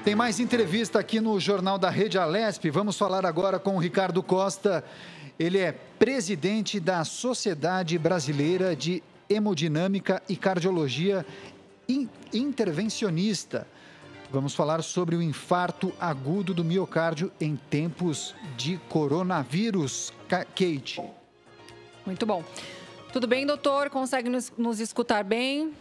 Tem mais entrevista aqui no Jornal da Rede Alesp. Vamos falar agora com o Ricardo Costa. Ele é presidente da Sociedade Brasileira de Hemodinâmica e Cardiologia Intervencionista. Vamos falar sobre o infarto agudo do miocárdio em tempos de coronavírus. Kate. Muito bom. Tudo bem, doutor? Consegue nos escutar bem?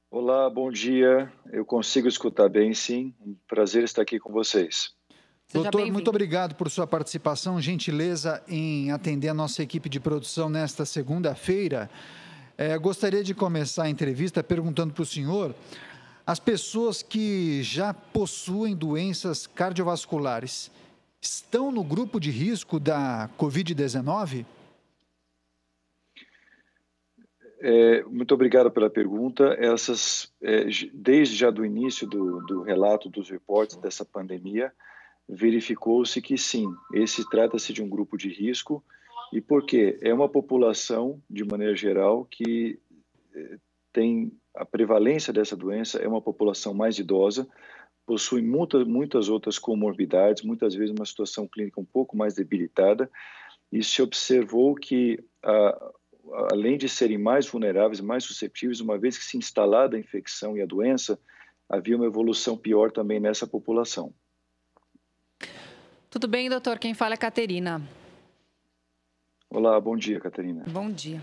Olá, bom dia. Eu consigo escutar bem, sim. Um prazer estar aqui com vocês. Doutor, muito obrigado por sua participação, gentileza em atender a nossa equipe de produção nesta segunda-feira. Gostaria de começar a entrevista perguntando para o senhor: as pessoas que já possuem doenças cardiovasculares estão no grupo de risco da Covid-19? Muito obrigado pela pergunta. Desde já do início do relato dos reportes dessa pandemia, verificou-se que sim, trata-se de um grupo de risco. E por quê? É uma população, de maneira geral, que tem a prevalência dessa doença, é uma população mais idosa, possui muitas outras comorbidades, muitas vezes uma situação clínica um pouco mais debilitada, e se observou que além de serem mais vulneráveis, mais suscetíveis, uma vez que se instalada a infecção e a doença, havia uma evolução pior também nessa população. Tudo bem, doutor? Quem fala é Caterina. Olá, bom dia, Caterina. Bom dia.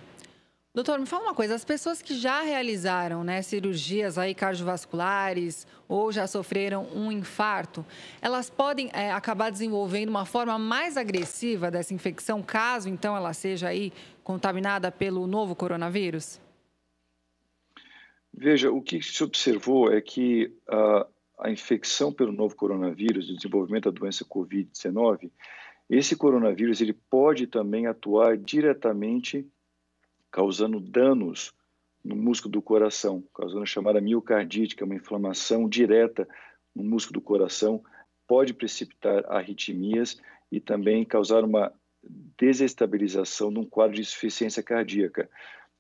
Doutor, me fala uma coisa, as pessoas que já realizaram cirurgias cardiovasculares ou já sofreram um infarto, elas podem acabar desenvolvendo uma forma mais agressiva dessa infecção, caso então ela seja contaminada pelo novo coronavírus? Veja, o que se observou é que a infecção pelo novo coronavírus, o desenvolvimento da doença Covid-19, esse coronavírus ele pode também atuar diretamente causando danos no músculo do coração, causando a chamada miocardite, que é uma inflamação direta no músculo do coração, pode precipitar arritmias e também causar uma desestabilização de um quadro de insuficiência cardíaca.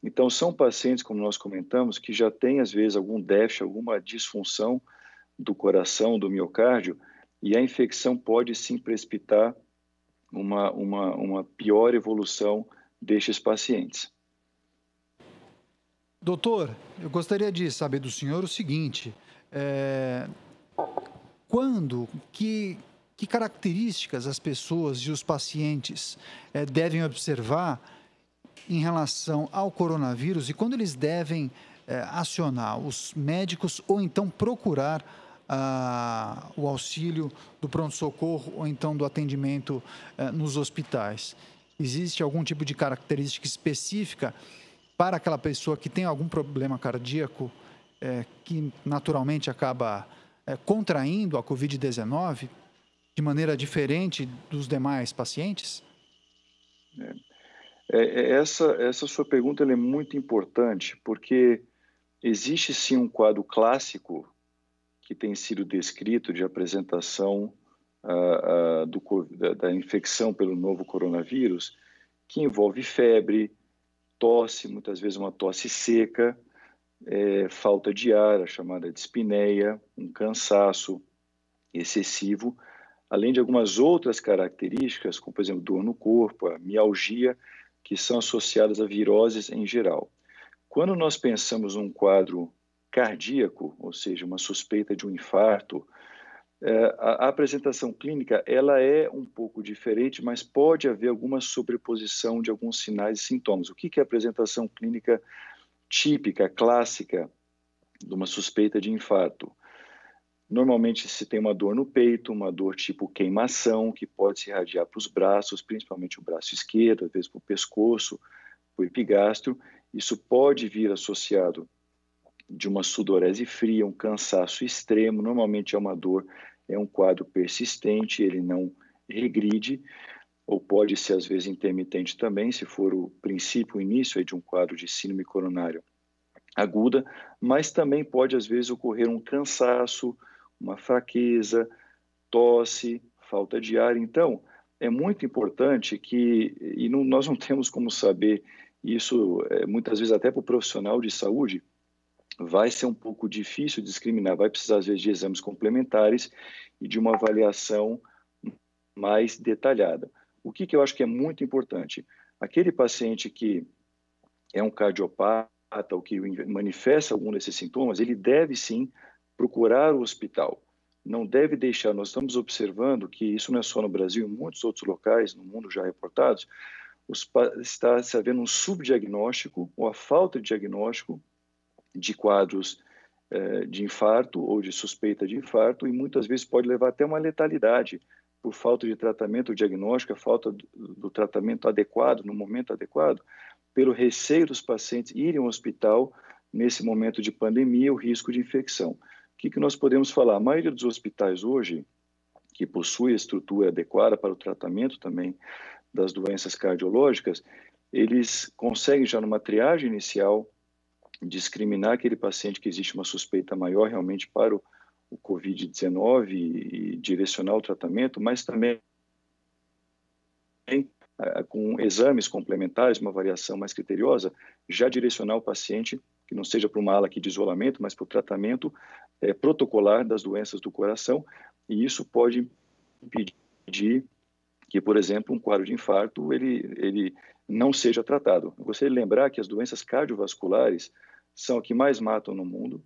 Então, são pacientes, como nós comentamos, que já têm, às vezes, algum déficit, alguma disfunção do coração, do miocárdio, e a infecção pode, sim, precipitar uma pior evolução destes pacientes. Doutor, eu gostaria de saber do senhor o seguinte: que características as pessoas e os pacientes devem observar em relação ao coronavírus e quando eles devem acionar os médicos ou então procurar o auxílio do pronto-socorro ou então do atendimento nos hospitais? Existe algum tipo de característica específica para aquela pessoa que tem algum problema cardíaco que naturalmente acaba contraindo a Covid-19 de maneira diferente dos demais pacientes? Essa sua pergunta é muito importante, porque existe sim um quadro clássico que tem sido descrito de apresentação da infecção pelo novo coronavírus, que envolve febre, tosse, muitas vezes uma tosse seca, falta de ar, a chamada dispneia, um cansaço excessivo, além de algumas outras características, como, por exemplo, dor no corpo, a mialgia, que são associadas a viroses em geral. Quando nós pensamos num quadro cardíaco, ou seja, uma suspeita de um infarto, a apresentação clínica ela é um pouco diferente, mas pode haver alguma sobreposição de alguns sinais e sintomas. O que é a apresentação clínica típica, clássica, de uma suspeita de infarto? Normalmente se tem uma dor no peito, uma dor tipo queimação, que pode se irradiar para os braços, principalmente o braço esquerdo, às vezes para o pescoço, para o epigastro. Isso pode vir associado de uma sudorese fria, um cansaço extremo, normalmente é uma dor, é um quadro persistente, ele não regride, ou pode ser às vezes intermitente também, se for o princípio, o início de um quadro de síndrome coronária aguda, mas também pode às vezes ocorrer um cansaço, uma fraqueza, tosse, falta de ar. Então, é muito importante nós não temos como saber isso, muitas vezes até para o profissional de saúde, vai ser um pouco difícil discriminar, vai precisar, às vezes, de exames complementares e de uma avaliação mais detalhada. O que eu acho que é muito importante? Aquele paciente que é um cardiopata ou que manifesta algum desses sintomas, ele deve sim procurar o hospital. Não deve deixar, nós estamos observando que isso não é só no Brasil, em muitos outros locais no mundo já reportados, está se havendo um subdiagnóstico ou a falta de diagnóstico de quadros de infarto ou de suspeita de infarto, e muitas vezes pode levar até uma letalidade por falta de tratamento diagnóstico, a falta do tratamento adequado, no momento adequado, pelo receio dos pacientes irem ao hospital nesse momento de pandemia, o risco de infecção. O que nós podemos falar? A maioria dos hospitais hoje, que possui a estrutura adequada para o tratamento também das doenças cardiológicas, eles conseguem já numa triagem inicial discriminar aquele paciente que existe uma suspeita maior realmente para o COVID-19 e direcionar o tratamento, mas também com exames complementares, uma avaliação mais criteriosa, já direcionar o paciente, que não seja para uma ala aqui de isolamento, mas para o tratamento protocolar das doenças do coração, e isso pode impedir que, por exemplo, um quadro de infarto ele não seja tratado. Eu gostaria de lembrar que as doenças cardiovasculares são o que mais matam no mundo,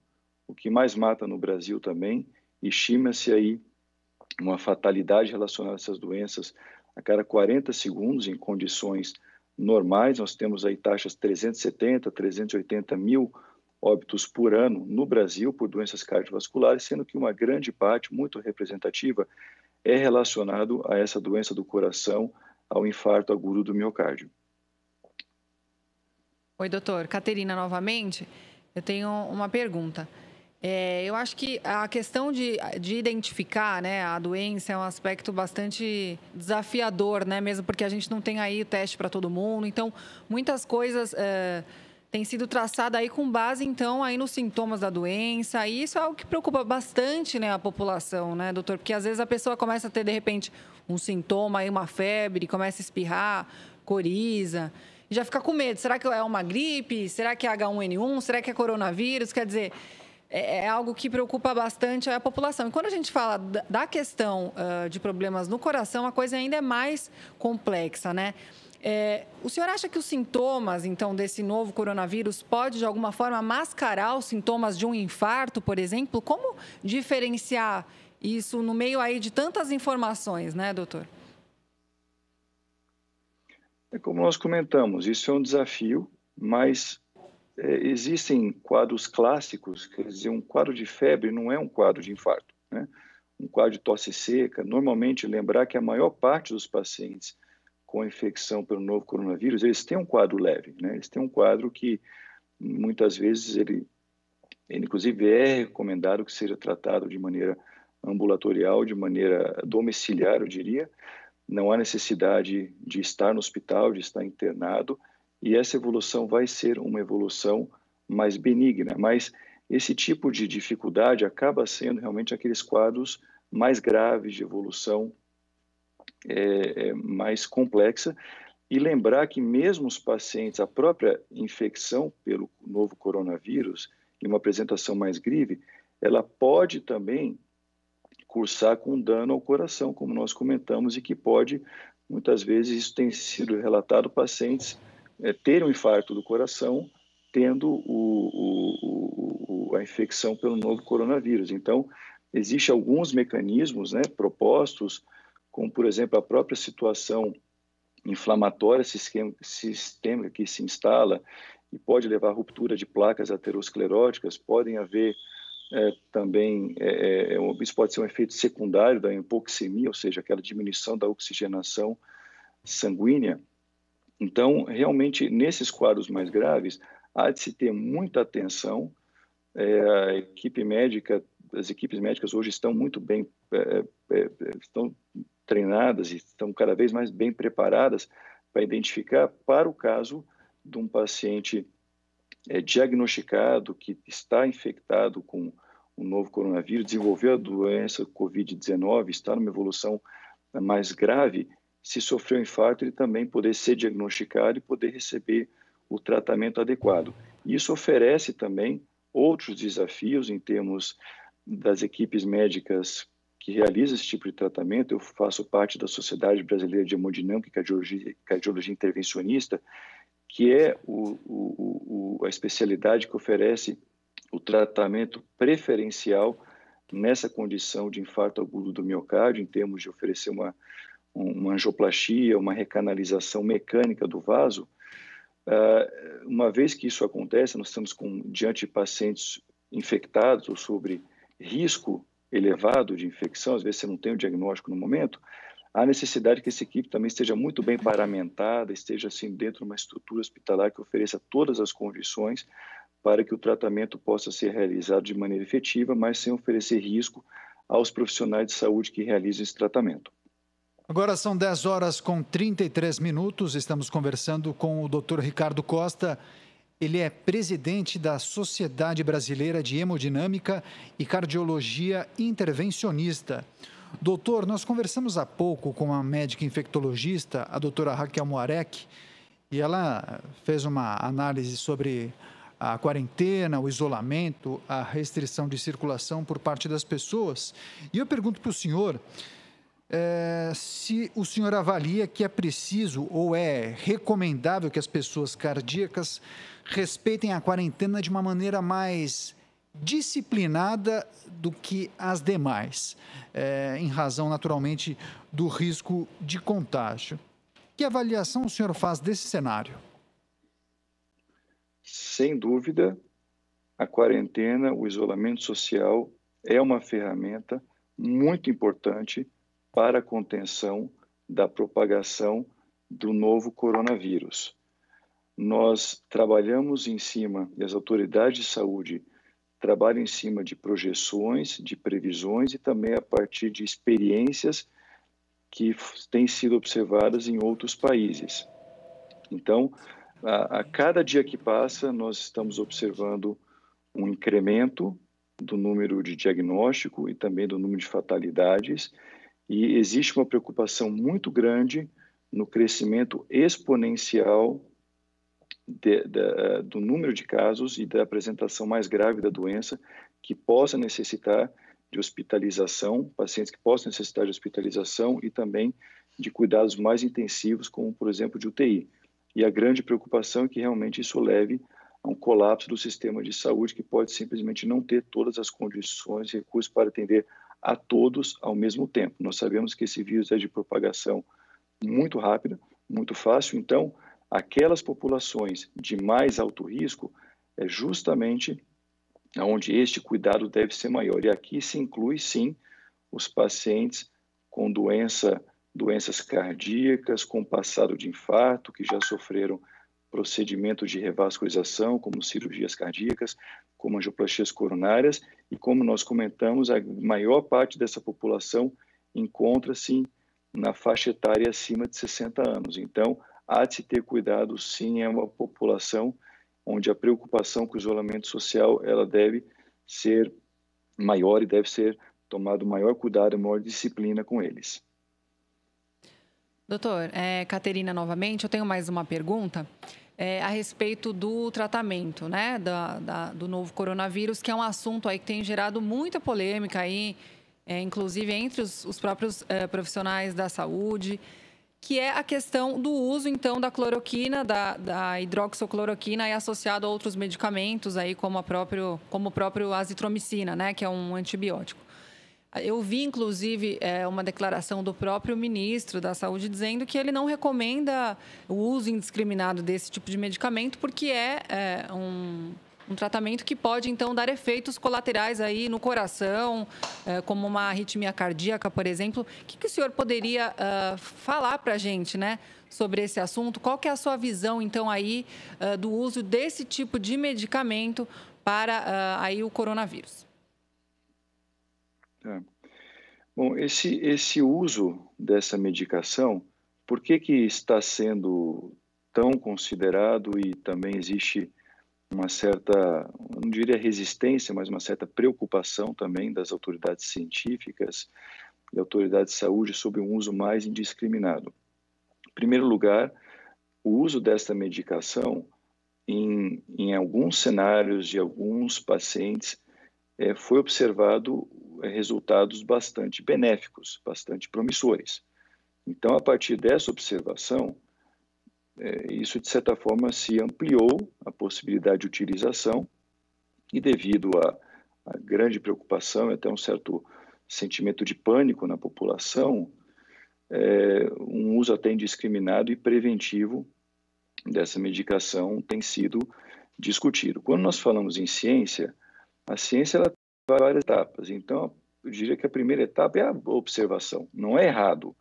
o que mais mata no Brasil também, e estima-se aí uma fatalidade relacionada a essas doenças a cada 40 segundos em condições normais. Nós temos aí taxas 370, 380 mil óbitos por ano no Brasil por doenças cardiovasculares, sendo que uma grande parte, muito representativa, é relacionado a essa doença do coração, ao infarto agudo do miocárdio. Oi, doutor. Caterina, novamente. Eu tenho uma pergunta. Eu acho que a questão de identificar, né, a doença é um aspecto bastante desafiador, né? Mesmo porque a gente não tem aí o teste para todo mundo. Então, muitas coisas têm sido traçadas aí com base, então, aí nos sintomas da doença. E isso é algo que preocupa bastante, né, a população, né, doutor? Porque às vezes a pessoa começa a ter, de repente, um sintoma, aí, uma febre, começa a espirrar, coriza, e já fica com medo. Será que é uma gripe? Será que é H1N1? Será que é coronavírus? Quer dizer, é algo que preocupa bastante a população. E quando a gente fala da questão de problemas no coração, a coisa ainda é mais complexa, né? O senhor acha que os sintomas, então, desse novo coronavírus pode, de alguma forma, mascarar os sintomas de um infarto, por exemplo? Como diferenciar isso no meio aí de tantas informações, né, doutor? Como nós comentamos, isso é um desafio, mas existem quadros clássicos, quer dizer, um quadro de febre não é um quadro de infarto, né? Um quadro de tosse seca, normalmente lembrar que a maior parte dos pacientes com infecção pelo novo coronavírus, eles têm um quadro leve, né? Eles têm um quadro que muitas vezes ele inclusive é recomendado que seja tratado de maneira ambulatorial, de maneira domiciliar, eu diria. Não há necessidade de estar no hospital, de estar internado, e essa evolução vai ser uma evolução mais benigna. Mas esse tipo de dificuldade acaba sendo realmente aqueles quadros mais graves de evolução mais complexa, e lembrar que mesmo os pacientes, a própria infecção pelo novo coronavírus, em uma apresentação mais grave, ela pode também cursar com dano ao coração, como nós comentamos, e que pode, muitas vezes, isso tem sido relatado, pacientes terem um infarto do coração tendo a infecção pelo novo coronavírus. Então, existem alguns mecanismos, né, propostos, como, por exemplo, a própria situação inflamatória sistêmica que se instala e pode levar à ruptura de placas ateroscleróticas, podem haver também, isso pode ser um efeito secundário da hipoxemia, ou seja, aquela diminuição da oxigenação sanguínea. Então, realmente, nesses quadros mais graves, há de se ter muita atenção. As equipes médicas hoje estão muito bem, estão treinadas e estão cada vez mais bem preparadas para identificar para o caso de um paciente diagnosticado que está infectado com o novo coronavírus, desenvolveu a doença COVID-19, está numa evolução mais grave, se sofreu um infarto, ele também poder ser diagnosticado e poder receber o tratamento adequado. Isso oferece também outros desafios em termos das equipes médicas que realizam esse tipo de tratamento. Eu faço parte da Sociedade Brasileira de Hemodinâmica e Cardiologia Intervencionista, que é a especialidade que oferece o tratamento preferencial nessa condição de infarto agudo do miocárdio, em termos de oferecer uma angioplastia, uma recanalização mecânica do vaso. Uma vez que isso acontece, nós estamos diante de pacientes infectados ou sobre risco elevado de infecção, às vezes você não tem o diagnóstico no momento, há necessidade que essa equipe também esteja muito bem paramentada, esteja assim dentro de uma estrutura hospitalar que ofereça todas as condições para que o tratamento possa ser realizado de maneira efetiva, mas sem oferecer risco aos profissionais de saúde que realizam esse tratamento. Agora são 10h33, estamos conversando com o Dr. Ricardo Costa. Ele é presidente da Sociedade Brasileira de Hemodinâmica e Cardiologia Intervencionista. Doutor, nós conversamos há pouco com a médica infectologista, a doutora Raquel Moarec, e ela fez uma análise sobre a quarentena, o isolamento, a restrição de circulação por parte das pessoas. E eu pergunto para o senhor se o senhor avalia que é preciso ou é recomendável que as pessoas cardíacas respeitem a quarentena de uma maneira mais disciplinada do que as demais, em razão, naturalmente, do risco de contágio. Que avaliação o senhor faz desse cenário? Sem dúvida, a quarentena, o isolamento social é uma ferramenta muito importante para a contenção da propagação do novo coronavírus. Nós trabalhamos em cima, e as autoridades de saúde trabalham em cima de projeções, de previsões e também a partir de experiências que têm sido observadas em outros países. Então, a cada dia que passa, nós estamos observando um incremento do número de diagnóstico e também do número de fatalidades, e existe uma preocupação muito grande no crescimento exponencial do número de casos e da apresentação mais grave da doença, que possa necessitar de hospitalização, pacientes que possam necessitar de hospitalização e também de cuidados mais intensivos, como, por exemplo, de UTI. E a grande preocupação é que realmente isso leve a um colapso do sistema de saúde, que pode simplesmente não ter todas as condições e recursos para atender a todos ao mesmo tempo. Nós sabemos que esse vírus é de propagação muito rápida, muito fácil, então aquelas populações de mais alto risco é justamente onde este cuidado deve ser maior. E aqui se inclui, sim, os pacientes com doenças cardíacas, com passado de infarto, que já sofreram procedimentos de revascularização, como cirurgias cardíacas, como angioplastias coronárias, e como nós comentamos, a maior parte dessa população encontra-se na faixa etária acima de 60 anos. Então, há de se ter cuidado, sim, é uma população onde a preocupação com o isolamento social ela deve ser maior e deve ser tomado maior cuidado, maior disciplina com eles. Doutor, Caterina, novamente, eu tenho mais uma pergunta a respeito do tratamento, né, do novo coronavírus, que é um assunto aí que tem gerado muita polêmica aí, inclusive entre os próprios profissionais da saúde, que é a questão do uso, então, da cloroquina, da hidroxicloroquina, aí associado a outros medicamentos, aí, como o próprio azitromicina, né, que é um antibiótico. Eu vi, inclusive, uma declaração do próprio ministro da Saúde dizendo que ele não recomenda o uso indiscriminado desse tipo de medicamento porque é um tratamento que pode, então, dar efeitos colaterais aí no coração, como uma arritmia cardíaca, por exemplo. O que o senhor poderia falar para a gente, né, sobre esse assunto? Qual que é a sua visão, então, aí do uso desse tipo de medicamento para aí o coronavírus? Bom, esse uso dessa medicação, por que está sendo tão considerado e também existe uma certa, não diria resistência, mas uma certa preocupação também das autoridades científicas e autoridades de saúde sobre um uso mais indiscriminado? Em primeiro lugar, o uso desta medicação em alguns cenários de alguns pacientes, foi observado resultados bastante benéficos, bastante promissores. Então, a partir dessa observação, isso, de certa forma, se ampliou a possibilidade de utilização e, devido à grande preocupação e até um certo sentimento de pânico na população, um uso até indiscriminado e preventivo dessa medicação tem sido discutido. Quando nós falamos em ciência, a ciência ela tem várias etapas. Então, eu diria que a primeira etapa é a observação. Não é errado.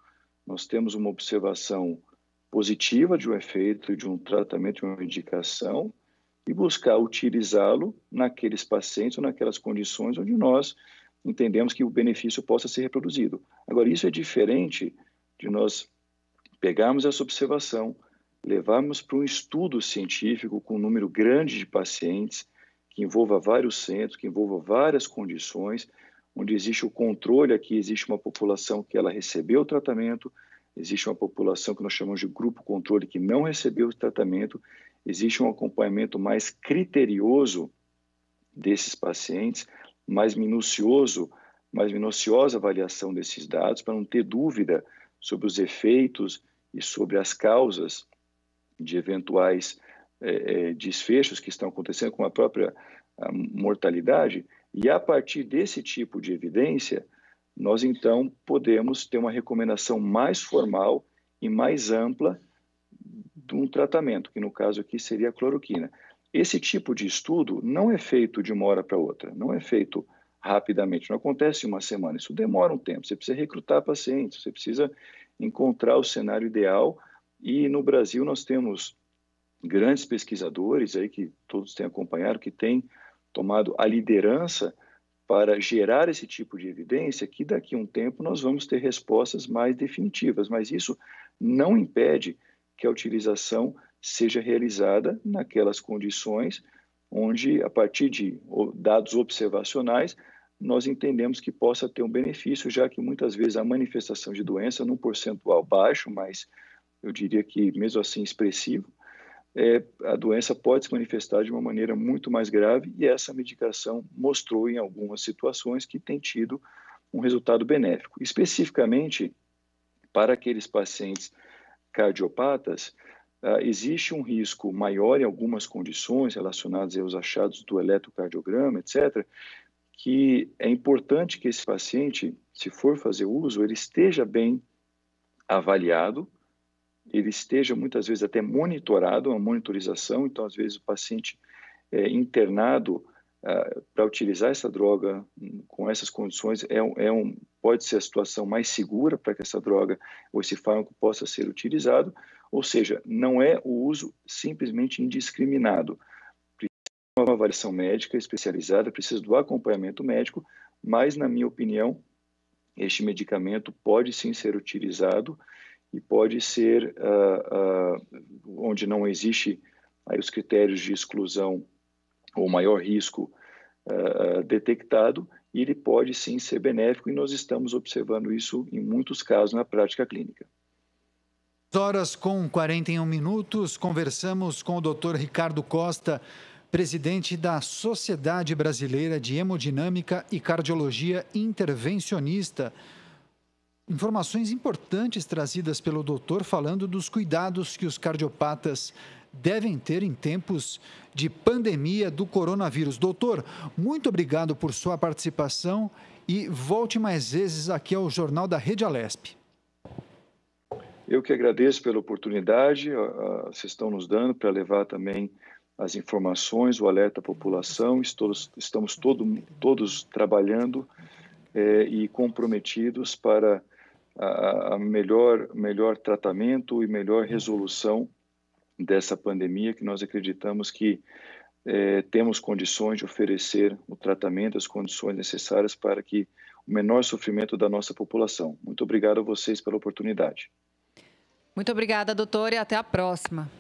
Nós temos uma observação positiva de um efeito, de um tratamento, de uma medicação, e buscar utilizá-lo naqueles pacientes ou naquelas condições onde nós entendemos que o benefício possa ser reproduzido. Agora, isso é diferente de nós pegarmos essa observação, levarmos para um estudo científico com um número grande de pacientes, que envolva vários centros, que envolva várias condições, onde existe o controle, aqui existe uma população que ela recebeu o tratamento, existe uma população que nós chamamos de grupo controle que não recebeu o tratamento, existe um acompanhamento mais criterioso desses pacientes, mais minuciosa avaliação desses dados, para não ter dúvida sobre os efeitos e sobre as causas de eventuais desfechos que estão acontecendo com a própria mortalidade. E a partir desse tipo de evidência, nós então podemos ter uma recomendação mais formal e mais ampla de um tratamento, que no caso aqui seria a cloroquina. Esse tipo de estudo não é feito de uma hora para outra, não é feito rapidamente, não acontece em uma semana, isso demora um tempo, você precisa recrutar pacientes, você precisa encontrar o cenário ideal, e no Brasil nós temos grandes pesquisadores aí que todos têm acompanhado, que têm tomado a liderança para gerar esse tipo de evidência, que daqui a um tempo nós vamos ter respostas mais definitivas, mas isso não impede que a utilização seja realizada naquelas condições onde, a partir de dados observacionais, nós entendemos que possa ter um benefício, já que muitas vezes a manifestação de doença, num percentual baixo, mas eu diria que mesmo assim expressivo, a doença pode se manifestar de uma maneira muito mais grave, e essa medicação mostrou em algumas situações que tem tido um resultado benéfico. Especificamente, para aqueles pacientes cardiopatas, existe um risco maior em algumas condições relacionadas aos achados do eletrocardiograma, etc., que é importante que esse paciente, se for fazer uso, ele esteja bem avaliado, ele esteja muitas vezes até monitorado, uma monitorização. Então, às vezes, o paciente internado para utilizar essa droga com essas condições pode ser a situação mais segura para que essa droga ou esse fármaco possa ser utilizado, ou seja, não é o uso simplesmente indiscriminado. Precisa de uma avaliação médica especializada, precisa do acompanhamento médico, mas, na minha opinião, este medicamento pode sim ser utilizado e pode ser, onde não existe aí os critérios de exclusão ou maior risco detectado, e ele pode sim ser benéfico, e nós estamos observando isso em muitos casos na prática clínica. Horas com 41 minutos, conversamos com o Dr. Ricardo Costa, presidente da Sociedade Brasileira de Hemodinâmica e Cardiologia Intervencionista. Informações importantes trazidas pelo doutor, falando dos cuidados que os cardiopatas devem ter em tempos de pandemia do coronavírus. Doutor, muito obrigado por sua participação e volte mais vezes aqui ao Jornal da Rede Alesp. Eu que agradeço pela oportunidade, vocês estão nos dando para levar também as informações, o alerta à população. Estamos todos trabalhando e comprometidos para a melhor tratamento e melhor resolução dessa pandemia, que nós acreditamos que temos condições de oferecer o tratamento, as condições necessárias para que o menor sofrimento da nossa população. Muito obrigado a vocês pela oportunidade. Muito obrigada, doutor, e até a próxima.